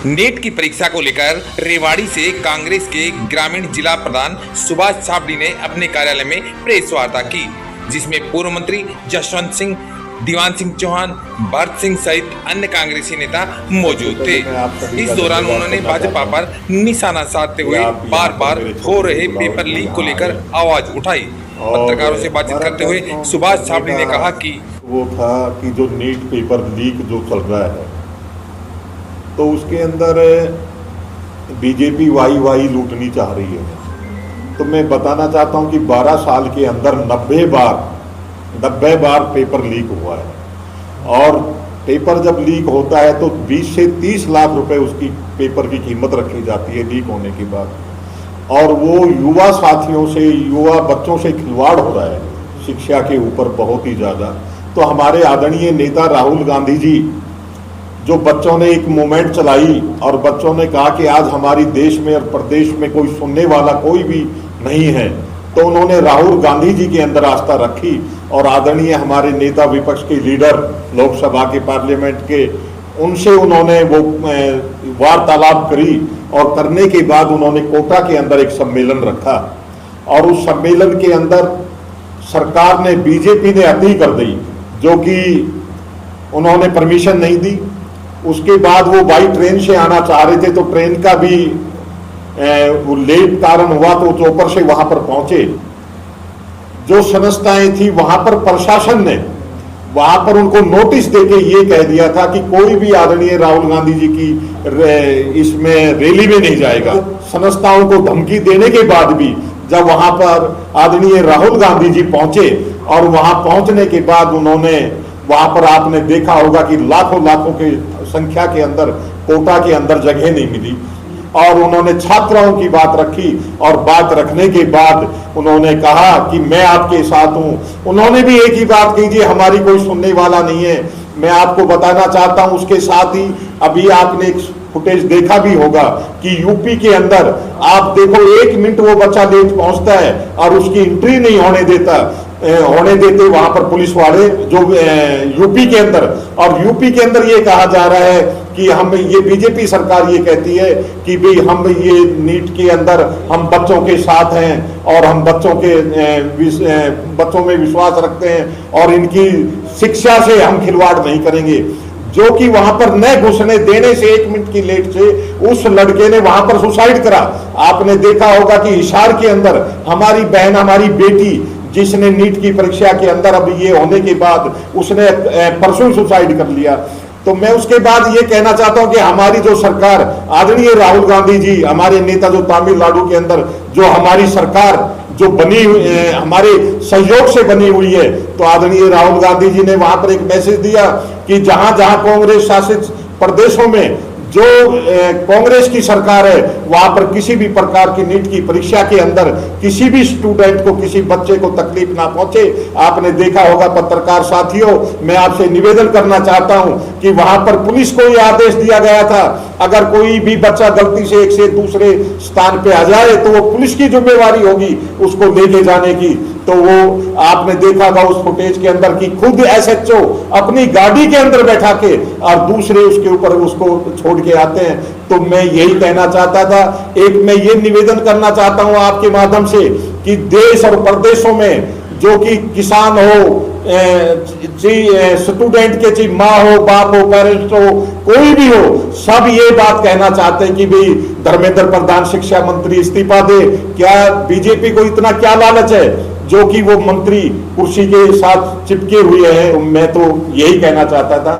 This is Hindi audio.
नीट की परीक्षा को लेकर रेवाड़ी से कांग्रेस के ग्रामीण जिला प्रधान सुभाष छाबड़ी ने अपने कार्यालय में प्रेस वार्ता की, जिसमें पूर्व मंत्री जसवंत सिंह, दीवान सिंह चौहान, भरत सिंह सहित अन्य कांग्रेसी नेता मौजूद थे। इस दौरान उन्होंने भाजपा पर निशाना साधते हुए बार बार हो रहे पेपर लीक को लेकर आवाज उठाई। पत्रकारों से बातचीत करते हुए सुभाष छाबड़ी ने कहा कि वो था कि जो नीट पेपर लीक जो चल रहा है, तो उसके अंदर बीजेपी वाई लूटनी चाह रही है। तो मैं बताना चाहता हूं कि 12 साल के अंदर 90 बार पेपर लीक हुआ है, और पेपर जब लीक होता है तो 20 से 30 लाख रुपए उसकी पेपर की कीमत रखी जाती है लीक होने के बाद, और वो युवा साथियों से, युवा बच्चों से खिलवाड़ हो रहा है शिक्षा के ऊपर बहुत ही ज़्यादा। तो हमारे आदरणीय नेता राहुल गांधी जी, जो बच्चों ने एक मूवमेंट चलाई और बच्चों ने कहा कि आज हमारी देश में और प्रदेश में कोई सुनने वाला कोई भी नहीं है, तो उन्होंने राहुल गांधी जी के अंदर आस्था रखी और आदरणीय हमारे नेता विपक्ष के लीडर लोकसभा के पार्लियामेंट के, उनसे उन्होंने वो वार्तालाप करी, और करने के बाद उन्होंने कोटा के अंदर एक सम्मेलन रखा, और उस सम्मेलन के अंदर सरकार ने, बीजेपी ने अति कर दी, जो कि उन्होंने परमिशन नहीं दी। उसके बाद वो बाई ट्रेन से आना चाह रहे थे, तो ट्रेन का भी वो लेट कारण हुआ, तो चौपर से वहां पर पहुंचे। जो संस्थाएं थी वहां पर प्रशासन ने वहां पर उनको नोटिस देके ये कह दिया था कि कोई भी आदरणीय राहुल गांधी जी की इसमें रैली में नहीं जाएगा। संस्थाओं को धमकी देने के बाद भी जब वहां पर आदरणीय राहुल गांधी जी पहुंचे, और वहां पहुंचने के बाद उन्होंने वहां पर, आपने देखा होगा कि लाखों की संख्या के अंदर कोटा के अंदर जगह नहीं मिली, और उन्होंने छात्राओं की बात रखी, और बात रखने के बाद उन्होंने कहा कि मैं आपके साथ हूं। उन्होंने भी एक ही बात कही, जी हमारी कोई सुनने वाला नहीं है। मैं आपको बताना चाहता हूं, उसके साथ ही अभी आपने एक फुटेज देखा भी होगा कि यूपी के अंदर आप देखो, 1 मिनट वो बच्चा लेट पहुंचता है और उसकी एंट्री नहीं होने देते वहां पर पुलिस वाले, जो यूपी के अंदर। और यूपी के अंदर ये कहा जा रहा है कि हम, ये बीजेपी सरकार ये कहती है कि भाई हम ये नीट के अंदर हम बच्चों के साथ हैं, और हम बच्चों में विश्वास रखते हैं, और इनकी शिक्षा से हम खिलवाड़ नहीं करेंगे। जो कि वहां पर न घुसने देने से 1 मिनट की लेट से उस लड़के ने वहां पर सुसाइड करा। आपने देखा होगा कि हिसार के अंदर हमारी बहन, हमारी बेटी, जिसने नीट की परीक्षा के अंदर अब ये होने के बाद उसने परसों सुसाइड कर लिया। तो मैं उसके बाद ये कहना चाहता हूं कि हमारी जो सरकार, आदरणीय राहुल गांधी जी, हमारे नेता जो तमिलनाडु के अंदर जो हमारी सरकार जो बनी हुई, हमारे सहयोग से बनी हुई है, तो आदरणीय राहुल गांधी जी ने वहां पर एक मैसेज दिया कि जहां जहां कांग्रेस शासित प्रदेशों में जो कांग्रेस की सरकार है, वहां पर किसी भी प्रकार की नीट की परीक्षा के अंदर किसी भी स्टूडेंट को, किसी बच्चे को तकलीफ ना पहुंचे। आपने देखा होगा पत्रकार साथियों, मैं आपसे निवेदन करना चाहता हूं कि वहां पर पुलिस को यह आदेश दिया गया था, अगर कोई भी बच्चा गलती से एक से दूसरे स्थान पे आ जाए तो वो पुलिस की जिम्मेवारी होगी उसको लेके जाने की। तो वो आपने देखा था उस फुटेज के अंदर कि खुद एसएचओ अपनी गाड़ी के अंदर बैठा के और दूसरे उसके ऊपर उसको छोड़ के आते हैं। तो मैं यही कहना चाहता था, एक मैं ये निवेदन करना चाहता हूं आपके माध्यम से कि देश और प्रदेशों में जो कि किसान हो, स्टूडेंट के चाहे माँ हो, बाप हो, पेरेंट्स हो, कोई भी हो, सब ये बात कहना चाहते हैं कि भाई धर्मेंद्र प्रधान शिक्षा मंत्री इस्तीफा दे। क्या बीजेपी को इतना क्या लालच है जो कि वो मंत्री कुर्सी के साथ चिपके हुए हैं? मैं तो यही कहना चाहता था।